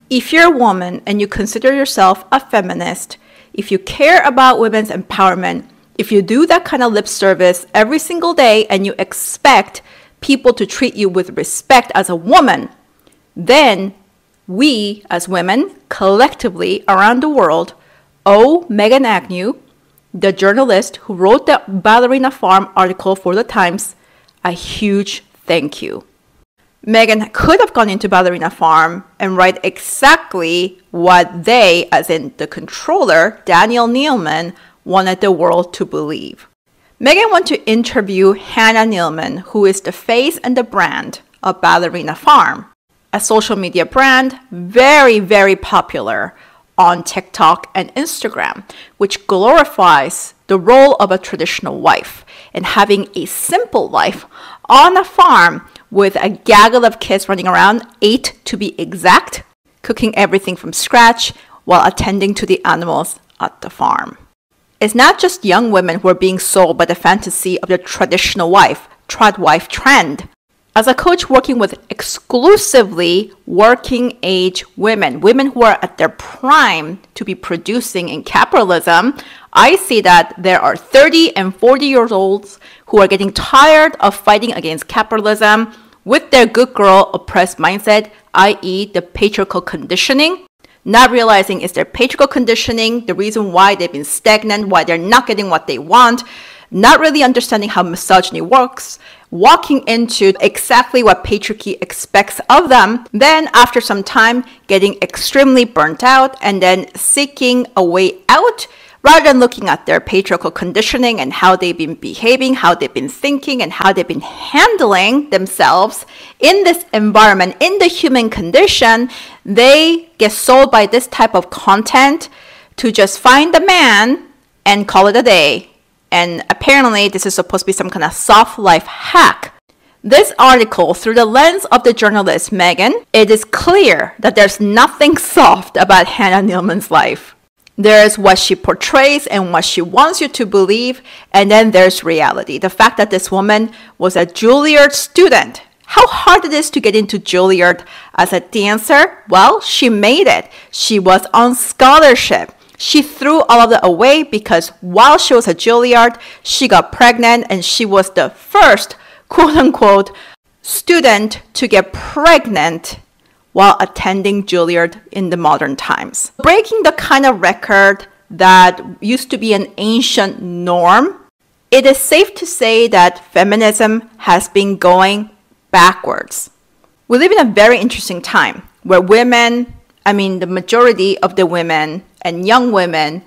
If you're a woman and you consider yourself a feminist, if you care about women's empowerment, if you do that kind of lip service every single day and you expect people to treat you with respect as a woman, then we as women collectively around the world owe Megan Agnew, the journalist who wrote the Ballerina Farm article for the Times, a huge thank you. Megan could have gone into Ballerina Farm and write exactly what they, as in the controller, Daniel Neilman, wanted the world to believe. Megan went to interview Hannah Neilman, who is the face and the brand of Ballerina Farm, a social media brand very, very popular on TikTok and Instagram, which glorifies the role of a traditional wife and having a simple life on a farm with a gaggle of kids running around, 8 to be exact, cooking everything from scratch while attending to the animals at the farm. It's not just young women who are being sold by the fantasy of the traditional wife, tradwife trend. As a coach working with exclusively working age women, women who are at their prime to be producing in capitalism, I see that there are 30 and 40-year-olds who are getting tired of fighting against capitalism with their good girl oppressed mindset, i.e. the patriarchal conditioning, not realizing it's their patriarchal conditioning, the reason why they've been stagnant, why they're not getting what they want, not really understanding how misogyny works, walking into exactly what patriarchy expects of them, then after some time getting extremely burnt out and then seeking a way out rather than looking at their patriarchal conditioning and how they've been behaving, how they've been thinking, and how they've been handling themselves in this environment, in the human condition, they get sold by this type of content to just find a man and call it a day. And apparently this is supposed to be some kind of soft life hack. This article, through the lens of the journalist Megan, it is clear that there's nothing soft about Hannah Neilman's life. There's what she portrays and what she wants you to believe, and then there's reality. The fact that this woman was a Juilliard student. How hard it is to get into Juilliard as a dancer? Well, she made it. She was on scholarship. She threw all of that away because while she was at Juilliard, she got pregnant and she was the first, quote unquote, student to get pregnant while attending Juilliard in the modern times. Breaking the kind of record that used to be an ancient norm, it is safe to say that feminism has been going backwards. We live in a very interesting time where women, the majority of the women and young women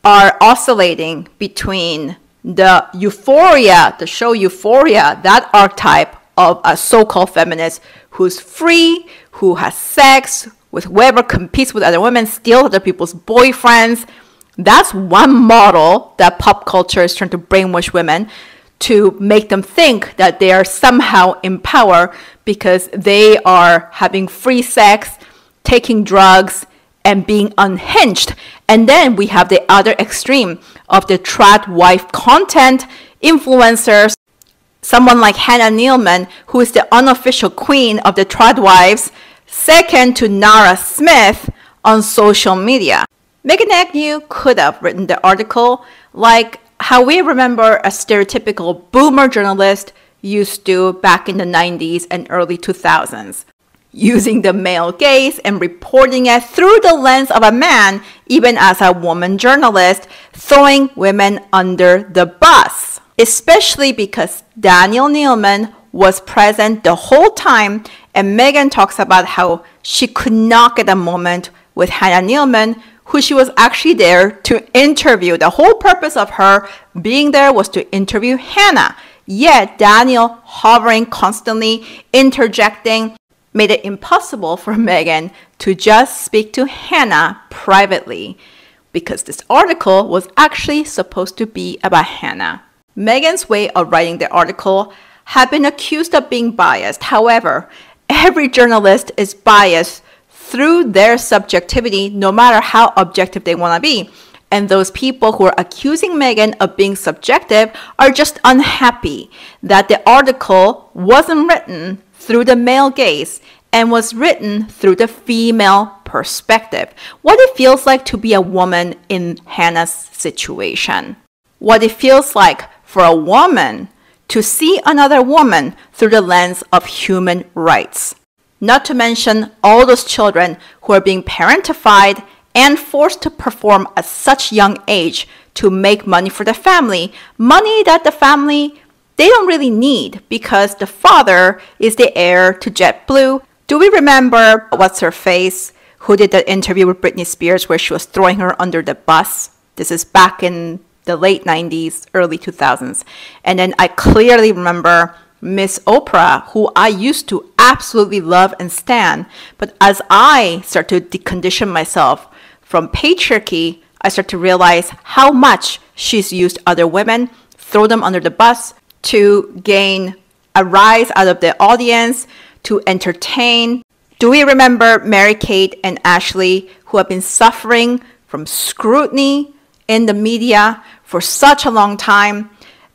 are oscillating between the euphoria, the show Euphoria, that archetype of a so-called feminist who's free, who has sex with whoever competes with other women, steals other people's boyfriends. That's one model that pop culture is trying to brainwash women to make them think that they are somehow in power because they are having free sex, taking drugs, and being unhinged. And then we have the other extreme of the tradwife content influencers, someone like Hannah Neilman, who is the unofficial queen of the tradwives, second to Nara Smith on social media. Megan Agnew could have written the article like how we remember a stereotypical boomer journalist used to back in the 90s and early 2000s, using the male gaze and reporting it through the lens of a man, even as a woman journalist, throwing women under the bus. Especially because Daniel Neilman was present the whole time, and Megan talks about how she could not get a moment with Hannah Neilman, who she was actually there to interview. The whole purpose of her being there was to interview Hannah. Yet Daniel hovering constantly, interjecting, made it impossible for Megan to just speak to Hannah privately, because this article was actually supposed to be about Hannah. Megan's way of writing the article had been accused of being biased. However, every journalist is biased through their subjectivity, no matter how objective they want to be. And those people who are accusing Megan of being subjective are just unhappy that the article wasn't written through the male gaze and was written through the female perspective. What it feels like to be a woman in Hannah's situation. What it feels like for a woman to see another woman through the lens of human rights. Not to mention all those children who are being parentified and forced to perform at such young age to make money for the family. Money that the family, they don't really need because the father is the heir to JetBlue. Do we remember what's her face who did the interview with Britney Spears where she was throwing her under the bus? This is back in the late 90s, early 2000s. And then I clearly remember Miss Oprah, who I used to absolutely love and stan. But as I start to decondition myself from patriarchy, I start to realize how much she's used other women, throw them under the bus to gain a rise out of the audience, to entertain. Do we remember Mary-Kate and Ashley, who have been suffering from scrutiny in the media for such a long time?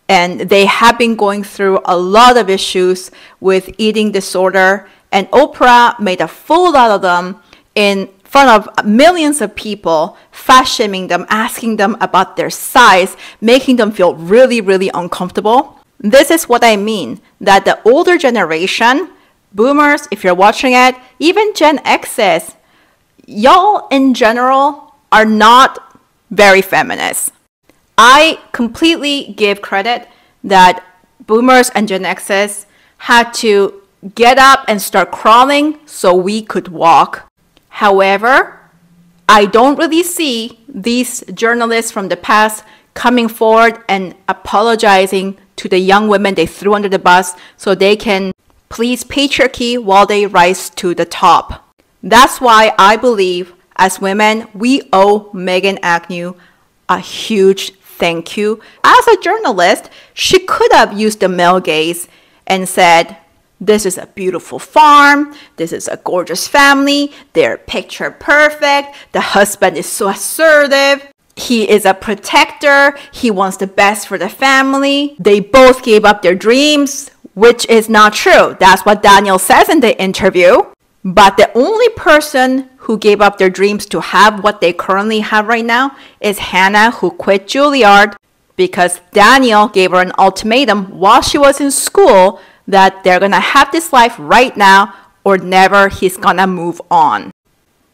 And they have been going through a lot of issues with eating disorder. And Oprah made a fool out of them in front of millions of people, fat-shaming them, asking them about their size, making them feel really, really uncomfortable. This is what I mean, that the older generation, boomers, if you're watching it, even Gen X's, y'all in general are not very feminist. I completely give credit that boomers and Gen X's had to get up and start crawling so we could walk. However, I don't really see these journalists from the past coming forward and apologizing to the young women they threw under the bus so they can please patriarchy while they rise to the top. That's why I believe as women, we owe Megan Agnew a huge thank you. As a journalist, she could have used the male gaze and said, this is a beautiful farm, this is a gorgeous family, they're picture perfect, the husband is so assertive, he is a protector, he wants the best for the family, they both gave up their dreams, which is not true. That's what Daniel says in the interview. But the only person who gave up their dreams to have what they currently have right now is Hannah, who quit Juilliard because Daniel gave her an ultimatum while she was in school that they're gonna have this life right now or never he's gonna move on.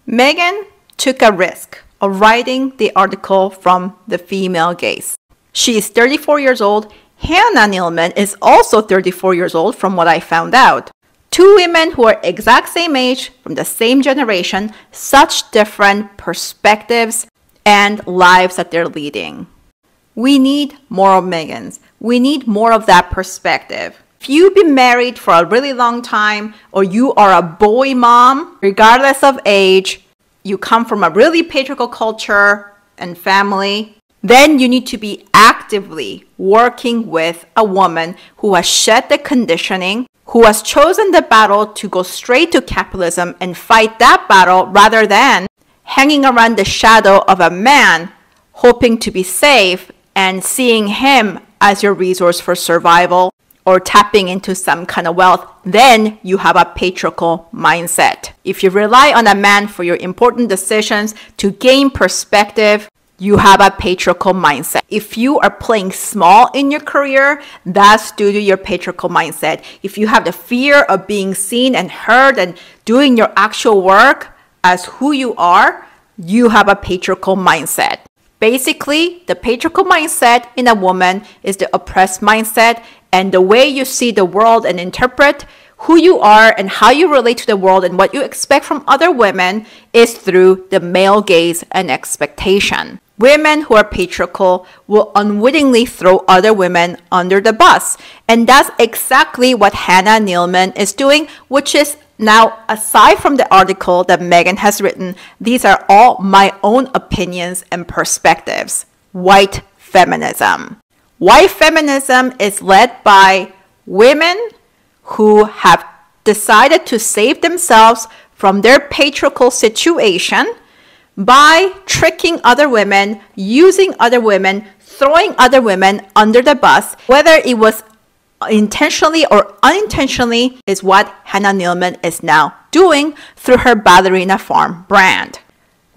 Megan took a risk of writing the article from the female gaze. She is 34 years old. Hannah Nealman is also 34 years old from what I found out. Two women who are exact same age, from the same generation, such different perspectives and lives that they're leading. We need more of Megans. We need more of that perspective. If you've been married for a really long time or you are a boy mom, regardless of age, you come from a really patriarchal culture and family, then you need to be actively working with a woman who has shed the conditioning, who has chosen the battle to go straight to capitalism and fight that battle rather than hanging around the shadow of a man, hoping to be safe and seeing him as your resource for survival or tapping into some kind of wealth. Then you have a patriarchal mindset. If you rely on a man for your important decisions to gain perspective, you have a patriarchal mindset. If you are playing small in your career, that's due to your patriarchal mindset. If you have the fear of being seen and heard and doing your actual work as who you are, you have a patriarchal mindset. Basically, the patriarchal mindset in a woman is the oppressed mindset, and the way you see the world and interpret who you are and how you relate to the world and what you expect from other women is through the male gaze and expectation. Women who are patriarchal will unwittingly throw other women under the bus. And that's exactly what Hannah Nealman is doing, which is now, aside from the article that Megan has written, these are all my own opinions and perspectives. White feminism. White feminism is led by women who have decided to save themselves from their patriarchal situation by tricking other women, using other women, throwing other women under the bus, whether it was intentionally or unintentionally, is what Hannah Nealman is now doing through her Ballerina Farm brand.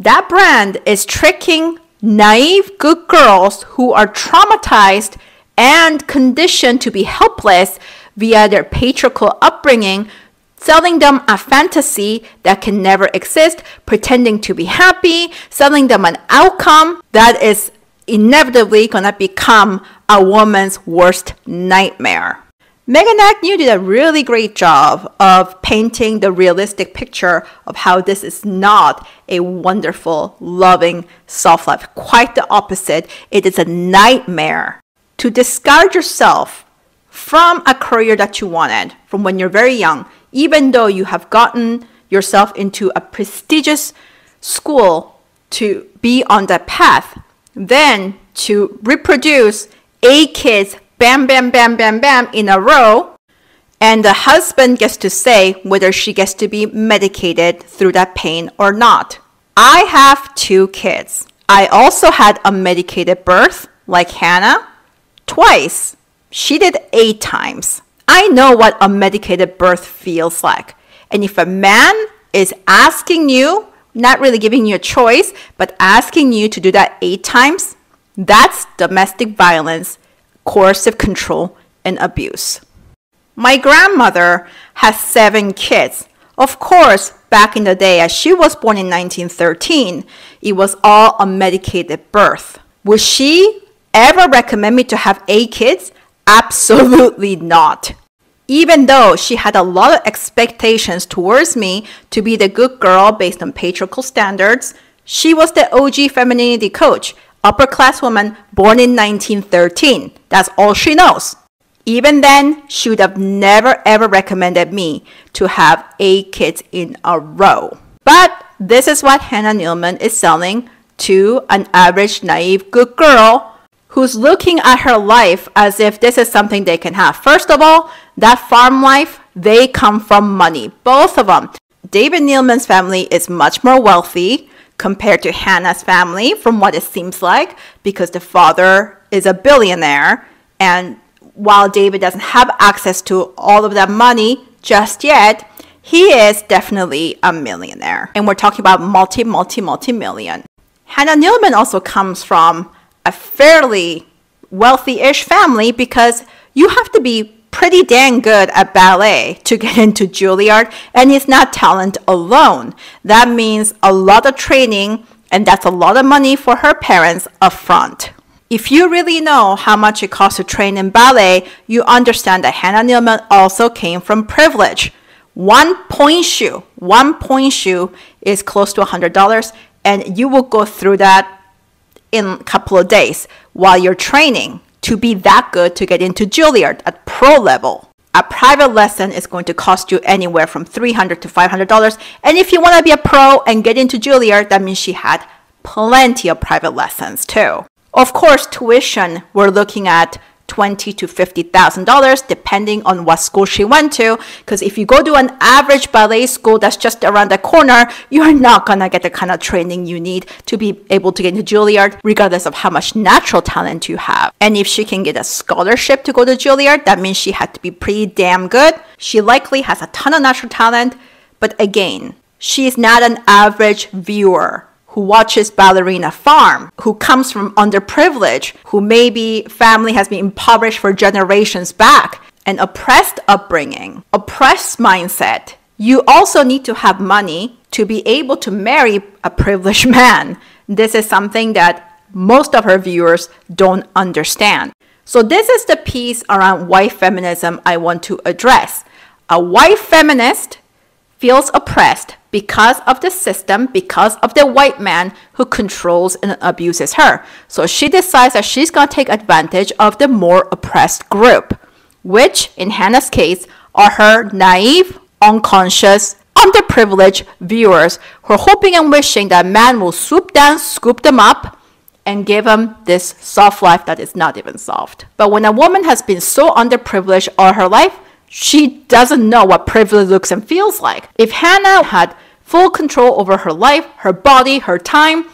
That brand is tricking naive good girls who are traumatized and conditioned to be helpless via their patriarchal upbringing, selling them a fantasy that can never exist, pretending to be happy, selling them an outcome that is inevitably going to become a woman's worst nightmare. Megan Agnew did a really great job of painting the realistic picture of how this is not a wonderful, loving self-love. Quite the opposite. It is a nightmare to discard yourself from a career that you wanted from when you're very young, even though you have gotten yourself into a prestigious school to be on that path, then to reproduce 8 kids, bam, bam, bam, bam, bam, in a row, and the husband gets to say whether she gets to be medicated through that pain or not. I have 2 kids. I also had a medicated birth, like Hannah, twice. She did 8 times. I know what a medicated birth feels like. And if a man is asking you, not really giving you a choice, but asking you to do that 8 times, that's domestic violence, coercive control, and abuse. My grandmother has 7 kids. Of course, back in the day, as she was born in 1913, it was all a medicated birth. Would she ever recommend me to have 8 kids? Absolutely not. Even though she had a lot of expectations towards me to be the good girl based on patriarchal standards, she was the OG femininity coach, upper class woman born in 1913. That's all she knows. Even then, she would have never ever recommended me to have 8 kids in a row. But this is what Hannah Nealman is selling to an average, naive, good girl who's looking at her life as if this is something they can have. First of all, that farm life, they come from money. Both of them. David Nealman's family is much more wealthy compared to Hannah's family, from what it seems like, because the father is a billionaire. And while David doesn't have access to all of that money just yet, he is definitely a millionaire. And we're talking about multi-million. Hannah Nealman also comes from a fairly wealthy-ish family because you have to be pretty dang good at ballet to get into Juilliard, and it's not talent alone. That means a lot of training, and that's a lot of money for her parents up front. If you really know how much it costs to train in ballet, you understand that Hannah Nealman also came from privilege. One point shoe is close to $100, and you will go through that in a couple of days while you're training to be that good to get into Juilliard at pro level. A private lesson is going to cost you anywhere from $300 to $500. And if you want to be a pro and get into Juilliard, that means she had plenty of private lessons too. Of course, tuition, we're looking at $20,000 to $50,000 depending on what school she went to, because if you go to an average ballet school that's just around the corner, you're not gonna get the kind of training you need to be able to get into Juilliard regardless of how much natural talent you have. And if she can get a scholarship to go to Juilliard, that means she had to be pretty damn good. She likely has a ton of natural talent, but again, she is not an average viewer who watches Ballerina Farm, who comes from underprivilege, who maybe family has been impoverished for generations back, an oppressed upbringing, oppressed mindset. You also need to have money to be able to marry a privileged man. This is something that most of her viewers don't understand. So this is the piece around white feminism I want to address. A white feminist feels oppressed because of the system, because of the white man who controls and abuses her. So she decides that she's going to take advantage of the more oppressed group, which in Hannah's case are her naive, unconscious, underprivileged viewers who are hoping and wishing that man will swoop down, scoop them up, and give them this soft life that is not even soft. But when a woman has been so underprivileged all her life, she doesn't know what privilege looks and feels like. If Hannah had full control over her life, her body, her time,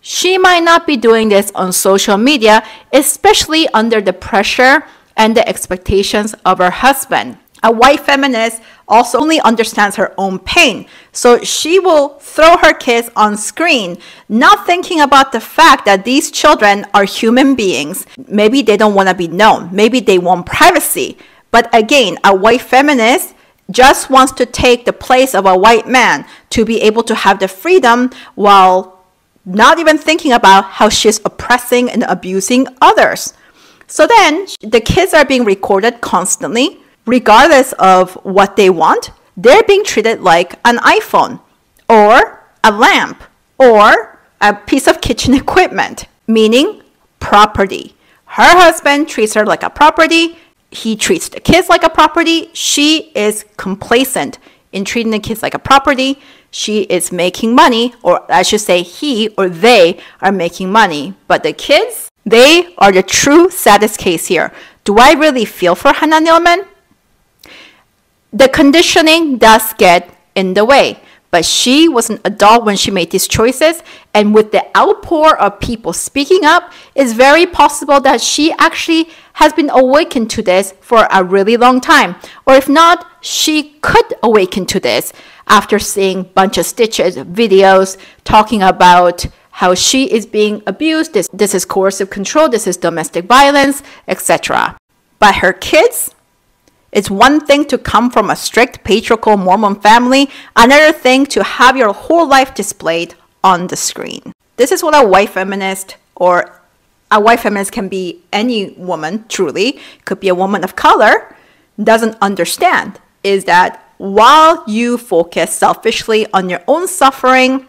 she might not be doing this on social media, especially under the pressure and the expectations of her husband. A white feminist also only understands her own pain. So she will throw her kids on screen, not thinking about the fact that these children are human beings. Maybe they don't want to be known. Maybe they want privacy. But again, a white feminist just wants to take the place of a white man to be able to have the freedom while not even thinking about how she's oppressing and abusing others. So then the kids are being recorded constantly. Regardless of what they want, they're being treated like an iPhone or a lamp or a piece of kitchen equipment, meaning property. Her husband treats her like a property. He treats the kids like a property. She is complacent in treating the kids like a property. She is making money, or I should say he or they are making money. But the kids, they are the true saddest case here. Do I really feel for Hannah Nealman? The conditioning does get in the way, but she was an adult when she made these choices, and with the outpour of people speaking up, it's very possible that she actually has been awakened to this for a really long time. Or if not, she could awaken to this after seeing a bunch of stitches, videos talking about how she is being abused, this is coercive control, this is domestic violence, etc. But her kids, it's one thing to come from a strict patriarchal Mormon family, another thing to have your whole life displayed on the screen. This is what a white feminist, or a white feminist can be any woman, truly, could be a woman of color, doesn't understand, is that while you focus selfishly on your own suffering,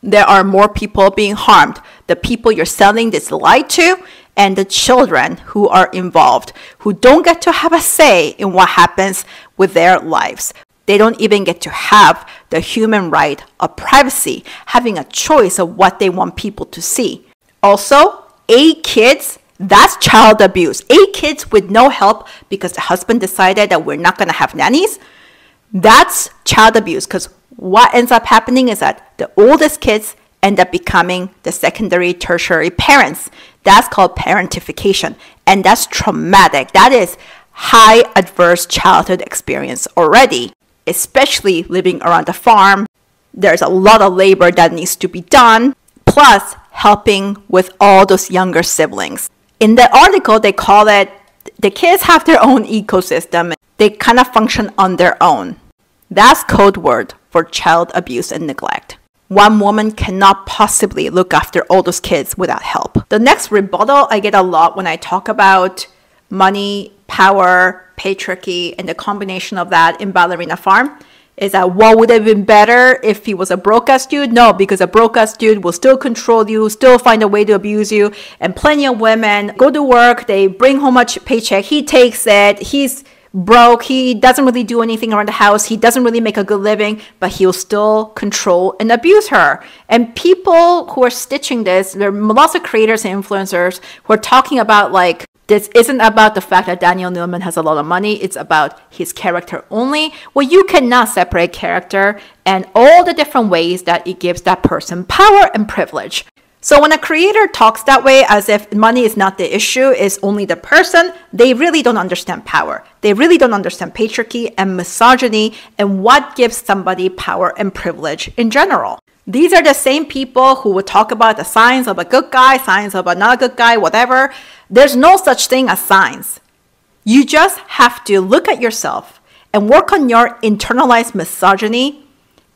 there are more people being harmed. The people you're selling this lie to, and the children who are involved, who don't get to have a say in what happens with their lives. They don't even get to have the human right of privacy, having a choice of what they want people to see. Also, 8 kids, that's child abuse. 8 kids with no help because the husband decided that we're not going to have nannies. That's child abuse, because what ends up happening is that the oldest kids end up becoming the secondary, tertiary parents. That's called parentification, and that's traumatic. That is high adverse childhood experience already, especially living around the farm. There's a lot of labor that needs to be done, plus helping with all those younger siblings. In the article, they call it, the kids have their own ecosystem. They kind of function on their own. That's code word for child abuse and neglect. One woman cannot possibly look after all those kids without help. The next rebuttal I get a lot when I talk about money, power, patriarchy, and the combination of that in Ballerina Farm is that what would have been better if he was a broke-ass dude? No, because a broke-ass dude will still control you, still find a way to abuse you. And plenty of women go to work, they bring home a paycheck, he takes it, he's broke, he doesn't really do anything around the house, he doesn't really make a good living, but he'll still control and abuse her. And people who are stitching this, there are lots of creators and influencers who are talking about like, this isn't about the fact that Daniel Nealman has a lot of money, it's about his character only. Well, you cannot separate character and all the different ways that it gives that person power and privilege. So when a creator talks that way, as if money is not the issue, it's only the person, they really don't understand power. They really don't understand patriarchy and misogyny and what gives somebody power and privilege in general. These are the same people who would talk about the signs of a good guy, signs of a not a good guy, whatever. There's no such thing as signs. You just have to look at yourself and work on your internalized misogyny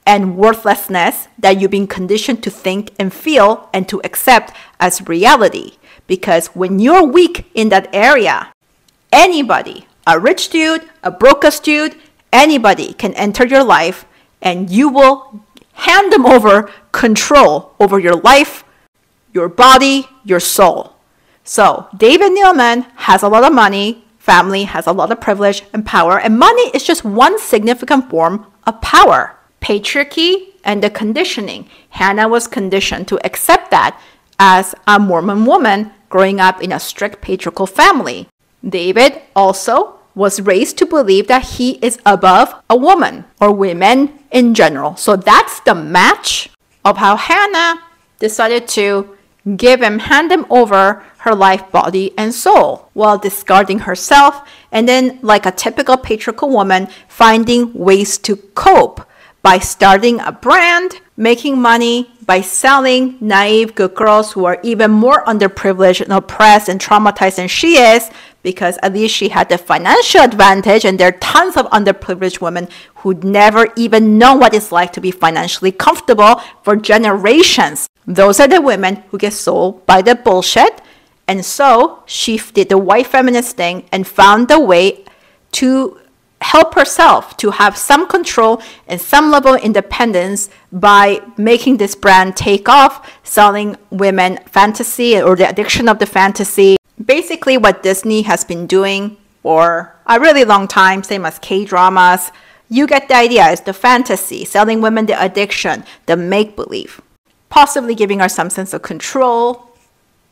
and worthlessness that you've been conditioned to think and feel and to accept as reality. Because when you're weak in that area, anybody, a rich dude, a broke-ass dude, anybody can enter your life and you will hand them over control over your life, your body, your soul. So David Nealman has a lot of money, family has a lot of privilege and power, and money is just one significant form of power. Patriarchy and the conditioning. Hannah was conditioned to accept that as a Mormon woman growing up in a strict patriarchal family. David also was raised to believe that he is above a woman or women in general. So that's the match of how Hannah decided to hand him over her life, body, and soul, while discarding herself, and then, like a typical patriarchal woman, finding ways to cope by starting a brand, making money by selling naive good girls who are even more underprivileged and oppressed and traumatized than she is, because at least she had the financial advantage, and there are tons of underprivileged women who never even know what it's like to be financially comfortable for generations. Those are the women who get sold by the bullshit. And so she did the white feminist thing and found a way to help herself to have some control and some level of independence by making this brand take off, selling women fantasy or the addiction of the fantasy. Basically what Disney has been doing for a really long time, same as K-dramas. You get the idea. It's the fantasy, selling women the addiction, the make-believe, possibly giving her some sense of control,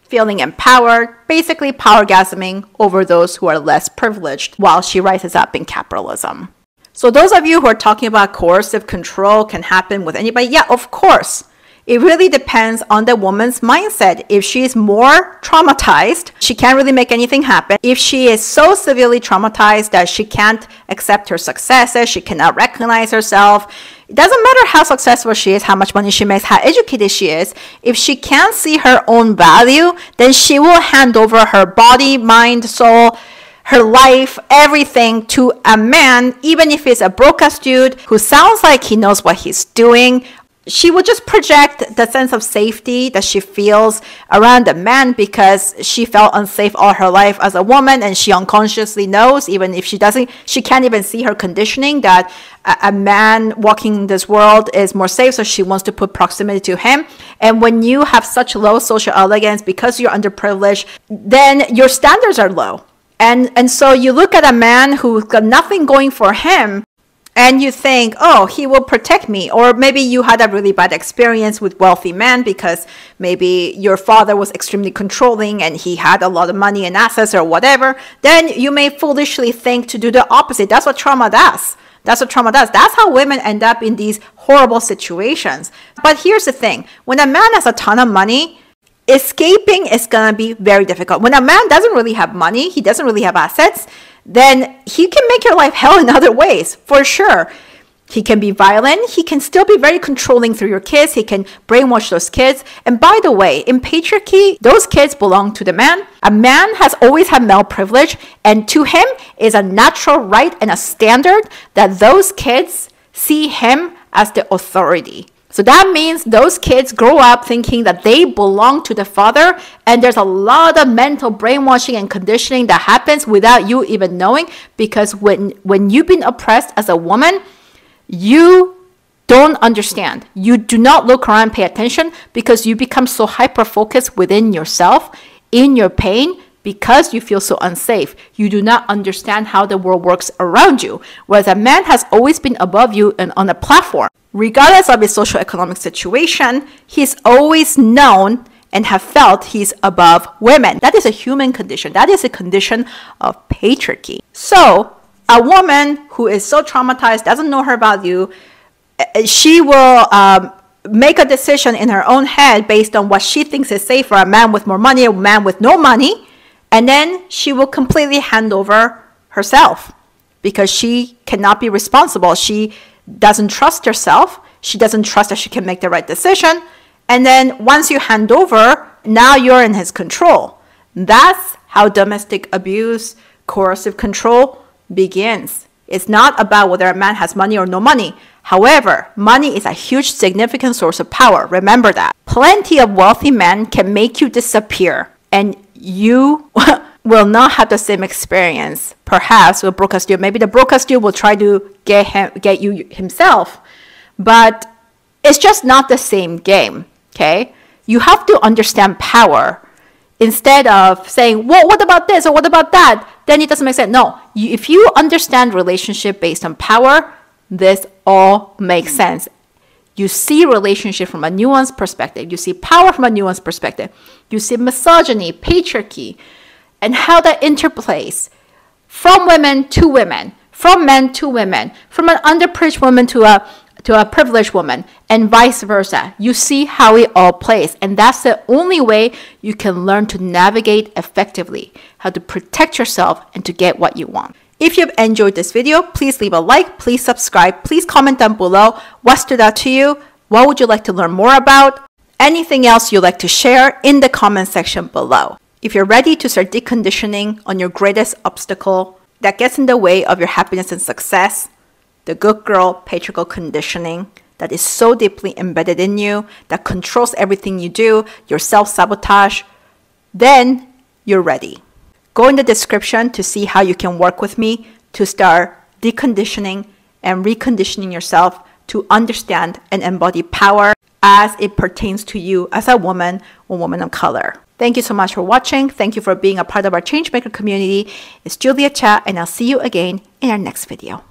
feeling empowered, basically powergasming over those who are less privileged while she rises up in capitalism. So those of you who are talking about coercive control can happen with anybody, yeah, of course. It really depends on the woman's mindset. If she's more traumatized, she can't really make anything happen. If she is so severely traumatized that she can't accept her successes, she cannot recognize herself, it doesn't matter how successful she is, how much money she makes, how educated she is. If she can't see her own value, then she will hand over her body, mind, soul, her life, everything to a man, even if he's a broke-ass dude who sounds like he knows what he's doing. She will just project the sense of safety that she feels around a man because she felt unsafe all her life as a woman, and she unconsciously knows, even if she doesn't, she can't even see her conditioning, that a man walking this world is more safe, so she wants to put proximity to him. And when you have such low social elegance because you're underprivileged, then your standards are low. And so you look at a man who's got nothing going for him, and you think, oh, he will protect me. Or maybe you had a really bad experience with wealthy men because maybe your father was extremely controlling and he had a lot of money and assets or whatever. Then you may foolishly think to do the opposite. That's what trauma does. That's what trauma does. That's how women end up in these horrible situations. But here's the thing. When a man has a ton of money, escaping is going to be very difficult. When a man doesn't really have money, he doesn't really have assets, then he can make your life hell in other ways, for sure. He can be violent. He can still be very controlling through your kids. He can brainwash those kids. And by the way, in patriarchy, those kids belong to the man. A man has always had male privilege, and to him is a natural right and a standard that those kids see him as the authority. So that means those kids grow up thinking that they belong to the father, and there's a lot of mental brainwashing and conditioning that happens without you even knowing, because when you've been oppressed as a woman, you don't understand. You do not look around and pay attention because you become so hyper-focused within yourself, in your pain, because you feel so unsafe. You do not understand how the world works around you, whereas a man has always been above you and on a platform. Regardless of his socioeconomic situation, he's always known and have felt he's above women. That is a human condition. That is a condition of patriarchy. So a woman who is so traumatized, doesn't know her value, she will make a decision in her own head based on what she thinks is safe for a man with more money, a man with no money, and then she will completely hand over herself because she cannot be responsible. She doesn't trust herself. She doesn't trust that she can make the right decision. And then once you hand over, now you're in his control. That's how domestic abuse, coercive control begins. It's not about whether a man has money or no money. However, money is a huge significant source of power. Remember that. Plenty of wealthy men can make you disappear, and you will not have the same experience, perhaps, with broke-ass dude. Maybe the broke-ass dude will try to get you himself, but it's just not the same game, okay? You have to understand power. Instead of saying, well, what about this or what about that? Then it doesn't make sense. No, if you understand relationship based on power, this all makes sense. You see relationship from a nuanced perspective. You see power from a nuanced perspective. You see misogyny, patriarchy, and how that interplays from women to women, from men to women, from an underprivileged woman to to a privileged woman, and vice versa. You see how it all plays, and that's the only way you can learn to navigate effectively, how to protect yourself and to get what you want. If you've enjoyed this video, please leave a like, please subscribe, please comment down below what stood out to you, what would you like to learn more about, anything else you'd like to share in the comment section below. If you're ready to start deconditioning on your greatest obstacle that gets in the way of your happiness and success, the good girl patriarchal conditioning that is so deeply embedded in you, that controls everything you do, your self-sabotage, then you're ready. Go in the description to see how you can work with me to start deconditioning and reconditioning yourself to understand and embody power as it pertains to you as a woman or woman of color. Thank you so much for watching. Thank you for being a part of our Changemaker community. It's Julia Cha, and I'll see you again in our next video.